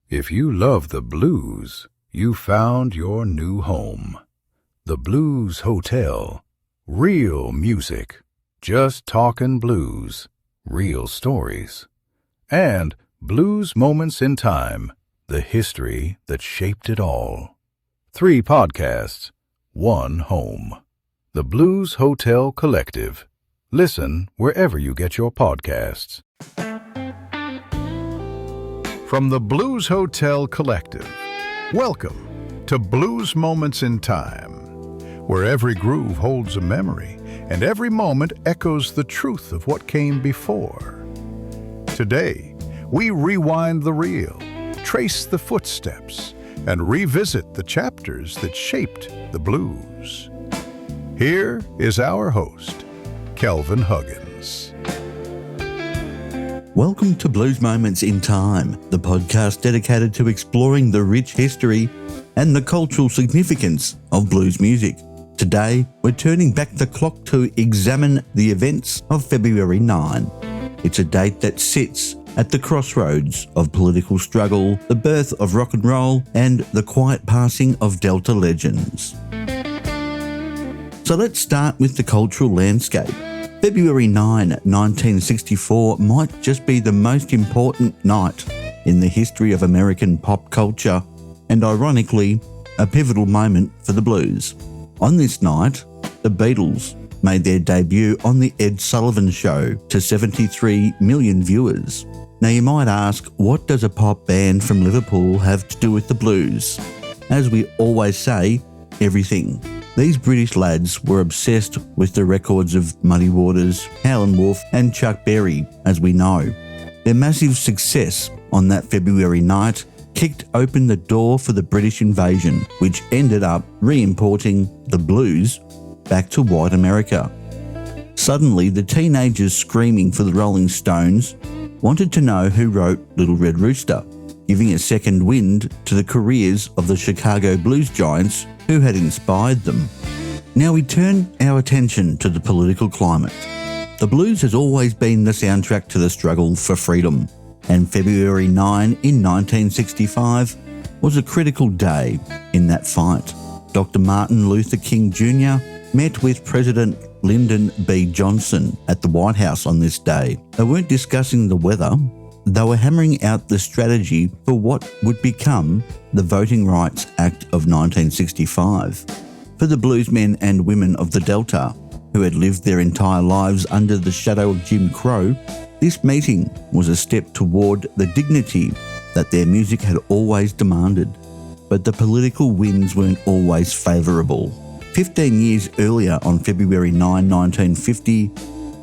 If you love the blues, you found your new home. The Blues Hotel. Real music. Just talking blues. Real stories. And Blues Moments in Time. The history that shaped it all. 3 podcasts. 1 home. The Blues Hotel Collective. Listen wherever you get your podcasts. From the Blues Hotel Collective, welcome to Blues Moments in Time, where every groove holds a memory and every moment echoes the truth of what came before. Today, we rewind the reel, trace the footsteps, and revisit the chapters that shaped the blues. Here is our host, Kelvin Huggins. Welcome to Blues Moments in Time, the podcast dedicated to exploring the rich history and the cultural significance of blues music. Today, we're turning back the clock to examine the events of February 9. It's a date that sits at the crossroads of political struggle, the birth of rock and roll, and the quiet passing of Delta legends. So let's start with the cultural landscape. February 9, 1964 might just be the most important night in the history of American pop culture and, ironically, a pivotal moment for the blues. On this night, the Beatles made their debut on the Ed Sullivan Show to 73 million viewers. Now you might ask, what does a pop band from Liverpool have to do with the blues? As we always say, everything. These British lads were obsessed with the records of Muddy Waters, Howlin Wolf and Chuck Berry, as we know. Their massive success on that February night kicked open the door for the British invasion, which ended up re-importing the blues back to white America. Suddenly, the teenagers screaming for the Rolling Stones wanted to know who wrote Little Red Rooster, giving a second wind to the careers of the Chicago blues giants who had inspired them. Now we turn our attention to the political climate. The blues has always been the soundtrack to the struggle for freedom, and February 9 in 1965 was a critical day in that fight. Dr. Martin Luther King Jr. met with President Lyndon B. Johnson at the White House on this day. They weren't discussing the weather. They were hammering out the strategy for what would become the Voting Rights Act of 1965. For the bluesmen and women of the Delta, who had lived their entire lives under the shadow of Jim Crow, this meeting was a step toward the dignity that their music had always demanded. But the political winds weren't always favourable. 15 years earlier, on February 9, 1950,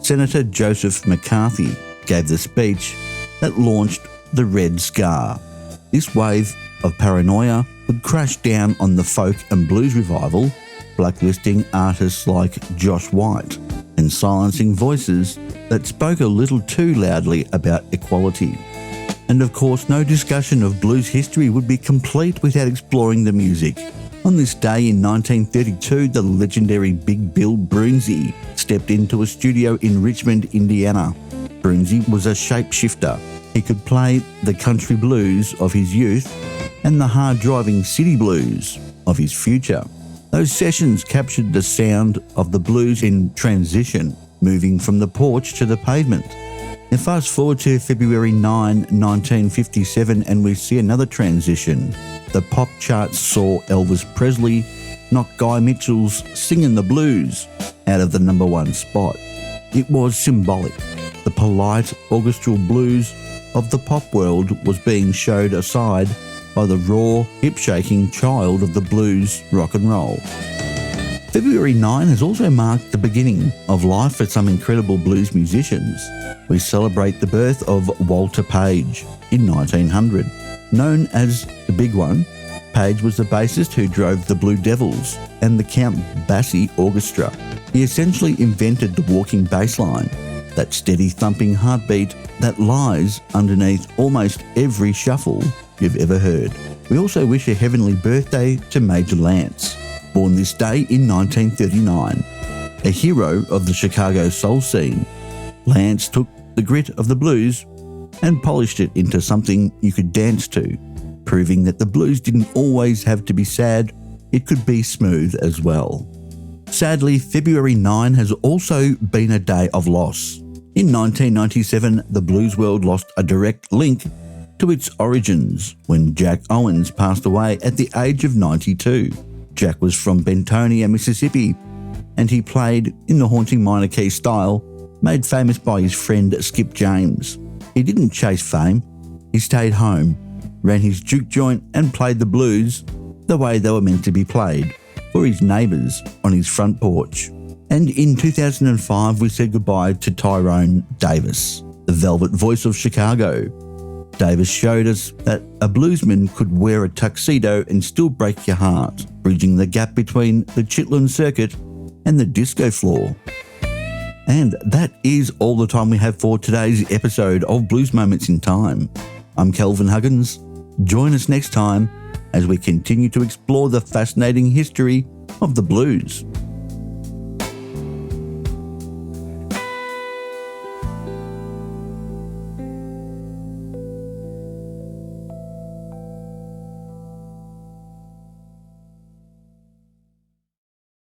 Senator Joseph McCarthy gave the speech that launched the Red Scar. This wave of paranoia would crash down on the folk and blues revival, blacklisting artists like Josh White and silencing voices that spoke a little too loudly about equality. And of course, no discussion of blues history would be complete without exploring the music. On this day in 1932, the legendary Big Bill Broonzy stepped into a studio in Richmond, Indiana. Broonzy was a shapeshifter. He could play the country blues of his youth and the hard-driving city blues of his future. Those sessions captured the sound of the blues in transition, moving from the porch to the pavement. Now fast forward to February 9, 1957, and we see another transition. The pop charts saw Elvis Presley knock Guy Mitchell's Singin' the Blues out of the #1 spot. It was symbolic. The polite orchestral blues of the pop world was being showed aside by the raw, hip-shaking child of the blues, rock and roll. February 9 has also marked the beginning of life for some incredible blues musicians. We celebrate the birth of Walter Page in 1900. Known as the Big One, Page was the bassist who drove the Blue Devils and the Count Basie Orchestra. He essentially invented the walking bass line, that steady thumping heartbeat that lies underneath almost every shuffle you've ever heard. We also wish a heavenly birthday to Major Lance, born this day in 1939, a hero of the Chicago soul scene. Lance took the grit of the blues and polished it into something you could dance to. proving that the blues didn't always have to be sad, it could be smooth as well. Sadly, February 9 has also been a day of loss. In 1997, the blues world lost a direct link to its origins when Jack Owens passed away at the age of 92. Jack was from Bentonia, Mississippi, and he played in the haunting minor key style, made famous by his friend Skip James. He didn't chase fame, he stayed home, ran his juke joint and played the blues the way they were meant to be played, for his neighbours on his front porch. And in 2005 we said goodbye to Tyrone Davis, the velvet voice of Chicago. Davis showed us that a bluesman could wear a tuxedo and still break your heart, bridging the gap between the Chitlin circuit and the disco floor. And that is all the time we have for today's episode of Blues Moments in Time. I'm Kelvin Huggins. Join us next time as we continue to explore the fascinating history of the blues.